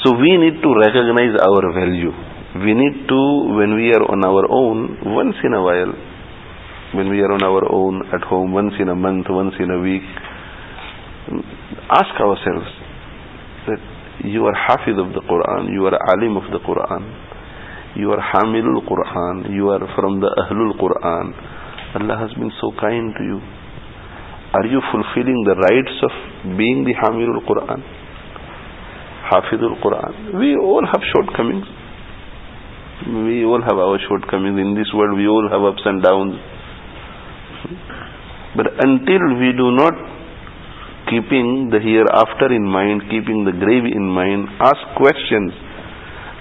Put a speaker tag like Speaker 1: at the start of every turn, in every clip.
Speaker 1: So we need to recognize our value. We need to, when we are on our own, once in a while, when we are on our own at home, once in a month, once in a week, ask ourselves that you are Hafiz of the Qur'an, you are Alim of the Qur'an, you are Hamilul Qur'an, you are from the Ahlul Qur'an. Allah has been so kind to you. Are you fulfilling the rights of being the Hamilul Qur'an, Hafizul Qur'an? We all have shortcomings. We all have our shortcomings. In this world we all have ups and downs. But until we do not keeping the hereafter in mind, keeping the grave in mind, ask questions.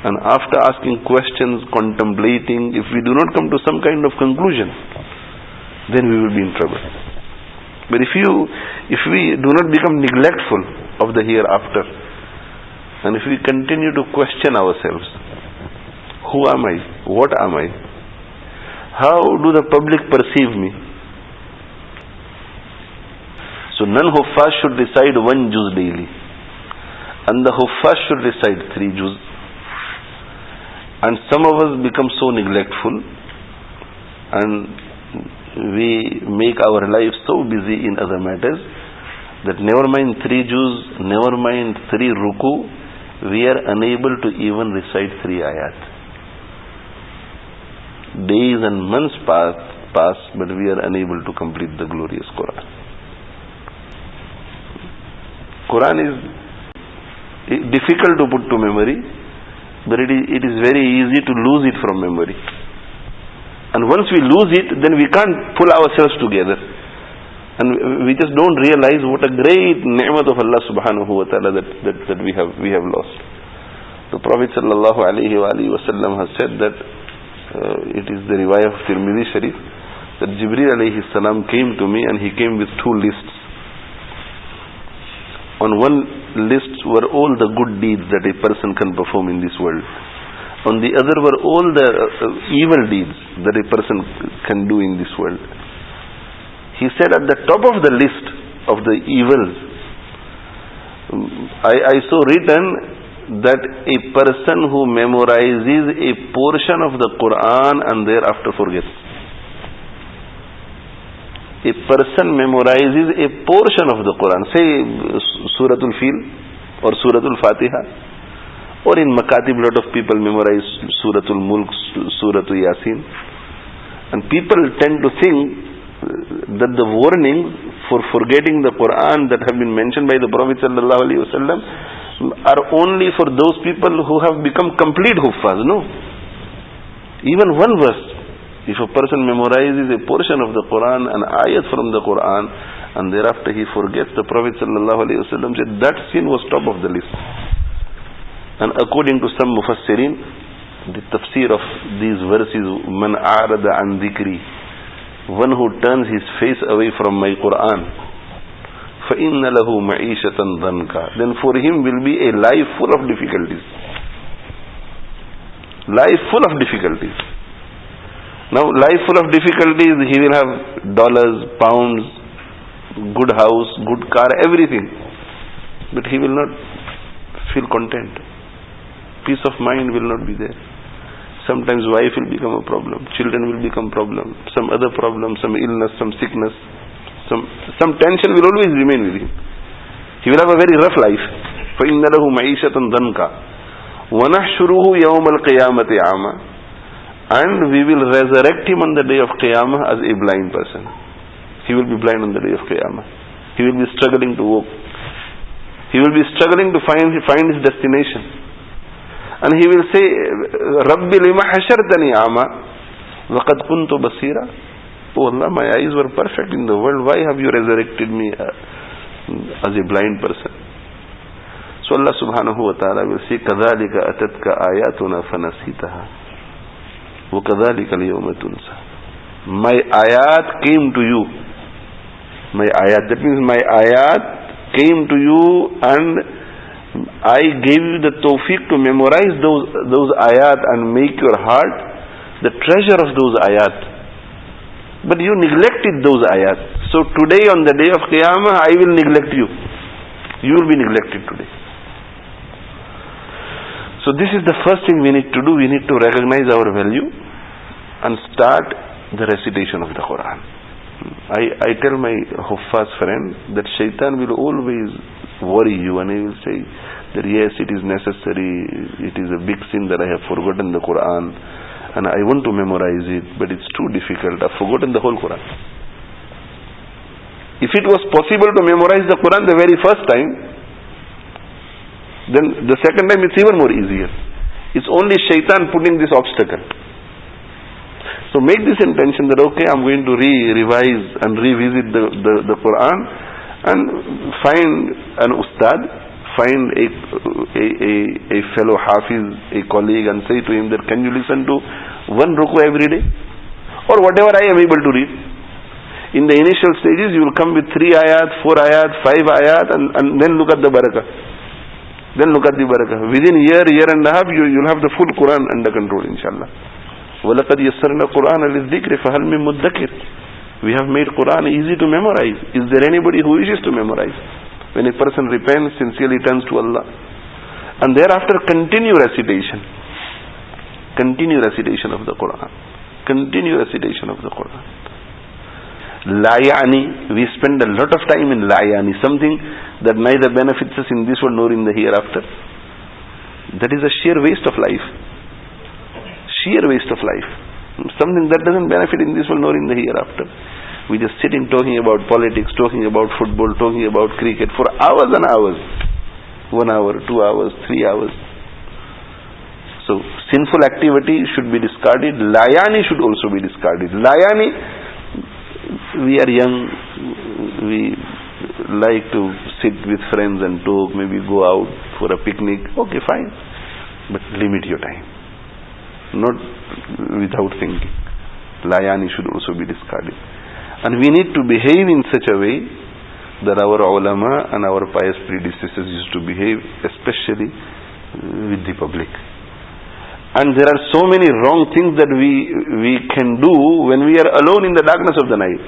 Speaker 1: And after asking questions, contemplating, if we do not come to some kind of conclusion, then we will be in trouble. But if we do not become neglectful of the hereafter, and if we continue to question ourselves, who am I? What am I? How do the public perceive me? So non-huffaz should recite 1 juz daily, and the huffaz should recite 3 juz. And some of us become so neglectful, and we make our life so busy in other matters that never mind 3 juz, never mind 3 ruku, we are unable to even recite 3 ayat. Days and months pass, but we are unable to complete the glorious Qur'an. Qur'an is difficult to put to memory, but it is very easy to lose it from memory. And once we lose it, then we can't pull ourselves together. And we just don't realize what a great ni'mat of Allah subhanahu wa ta'ala that we have lost. The Prophet sallallahu alayhi wa sallam has said that it is the riwayah of Tirmidhi Sharif, that Jibreel alayhi salam came to me and he came with 2 lists. On one list were all the good deeds that a person can perform in this world. On the other were all the evil deeds that a person can do in this world. He said at the top of the list of the evils, I saw written that a person who memorizes a portion of the Qur'an and thereafter forgets. A person memorizes a portion of the Qur'an, say Suratul Fil or Suratul Fatiha, or in Makatib lot of people memorize Suratul Mulk, Suratul Yasin, and people tend to think that the warnings for forgetting the Qur'an that have been mentioned by the Prophet sallallahu alaihi wasallam are only for those people who have become complete huffaz. No. Even one verse, if a person memorizes a portion of the Qur'an, an ayat from the Qur'an, and thereafter he forgets, the Prophet sallallahu alaihi wasallam said that sin was top of the list. And according to some mufassirin, the tafsir of these verses, man a'rada an dhikri, one who turns his face away from my Qur'an, فَإِنَّ لَهُ مَعِيشَةً ضَنْكَ, then for him will be a life full of difficulties. Life full of difficulties. Now, life full of difficulties, he will have dollars, pounds, good house, good car, everything. But he will not feel content. Peace of mind will not be there. Sometimes wife will become a problem, children will become problem, some other problem, some illness, some sickness, some tension will always remain with him. He will have a very rough life. فَإِنَّ لَهُ مَعِيشَةً ضَنْكَ وَنَحْشُرُهُ يَوْمَ الْقِيَامَةِ عَامًا, and we will resurrect him on the day of Qiyamah as a blind person. He will be blind on the day of Qiyamah. He will be struggling to walk. He will be struggling to find his destination. And he will say, رَبِّ لِمَ حَشَرْتَنِي عَامًا وَقَدْ كُنْتُ بَصِيرًا. Oh Allah, my eyes were perfect in the world. Why have you resurrected me as a blind person? So Allah subhanahu wa ta'ala will say, كَذَلِكَ أَتَتْكَ آيَاتُنَا فَنَسِيتَهَا وَكَذَلِكَ الْيَوْمَ تُنْسَى. My ayat came to you. My ayat, that means my ayat came to you and I gave you the tawfiq to memorize those ayat and make your heart the treasure of those ayat. But you neglected those ayat. So today on the day of Qiyamah, I will neglect you. You will be neglected today. So this is the first thing we need to do. We need to recognize our value and start the recitation of the Qur'an. I tell my Hafiz friend that Shaitan will always worry you, and he will say that yes, it is necessary, it is a big sin that I have forgotten the Qur'an and I want to memorize it, but it's too difficult. I've forgotten the whole Qur'an. If it was possible to memorize the Qur'an the very first time, then the second time it's even more easier. It's only Shaitan putting this obstacle. So make this intention that okay, I'm going to revise and revisit the Qur'an, and find an ustad, find a fellow Hafiz, a colleague, and say to him that can you listen to one ruku every day, or whatever I am able to read. In the initial stages you will come with 3 ayat, 4 ayat, 5 ayat, and then look at the barakah. Then look at the barakah. Within a year and a half, you'll have the full Quran under control, inshallah. وَلَقَدْ يَسَّرْنَا الْقُرْآنَ لِلذِّكْرِ فَهَلْ مِن مُدَّكِرٍ. We have made Quran easy to memorize. Is there anybody who wishes to memorize? When a person repents, sincerely turns to Allah, and thereafter continue recitation. Continue recitation of the Quran. Continue recitation of the Quran. La yani, we spend a lot of time in la yani, something that neither benefits us in this world nor in the hereafter. That is a sheer waste of life. Sheer waste of life. Something that doesn't benefit in this world nor in the hereafter. We just sitting talking about politics, talking about football, talking about cricket for hours and hours. 1 hour, 2 hours, 3 hours. So sinful activity should be discarded. Layani should also be discarded. Layani, we are young, we like to sit with friends and talk, maybe go out for a picnic. Okay, fine. But limit your time. Not without thinking. Layani should also be discarded. And we need to behave in such a way that our ulama and our pious predecessors used to behave, especially with the public. And there are so many wrong things that we can do when we are alone in the darkness of the night.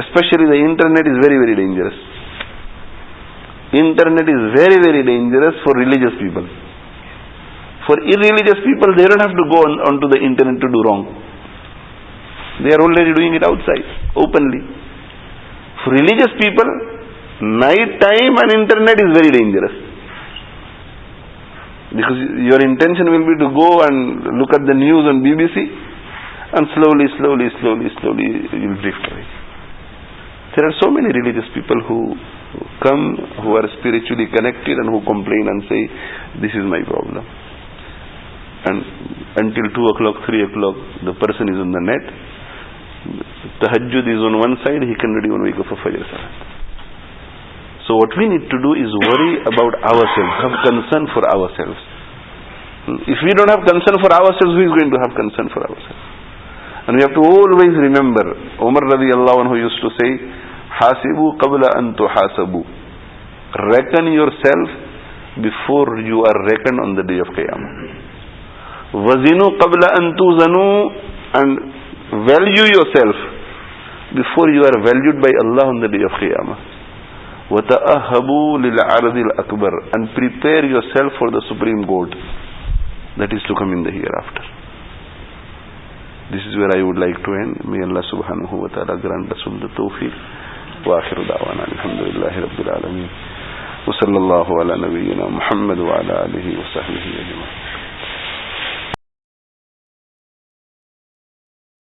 Speaker 1: Especially the internet is very, very dangerous. Internet is very, very dangerous for religious people. For irreligious people, they don't have to go onto the internet to do wrong. They are already doing it outside, openly. For religious people, night time and internet is very dangerous. Because your intention will be to go and look at the news on BBC, and slowly you will drift away. There are so many religious people who come, who are spiritually connected and who complain and say, this is my problem. And until 2 o'clock, 3 o'clock, the person is on the net. Tahajjud is on one side, he cannot even wake up for Fajr Salat. So what we need to do is worry about ourselves, have concern for ourselves. If we don't have concern for ourselves, who is going to have concern for ourselves? And we have to always remember, Umar radiyallahu anhu used to say, Hasibu qabla an tuhasabu. Reckon yourself before you are reckoned on the day of Qiyamah. Wazinu qabla an tuzanu, and value yourself before you are valued by Allah on the day of Qiyamah. وَتَأَهَّبُوا لِلْعَرَضِ الْأَكْبَرِ, and prepare yourself for the supreme court that is to come in the hereafter. This is where I would like to end. May Allah subhanahu wa ta'ala grant us all the tawfiq. Wa akhiru da'wana alhamdulillahi rabbil alameen. Wa sallallahu ala nabiyyina Muhammad wa ala alihi wa sahbihi ajma'in.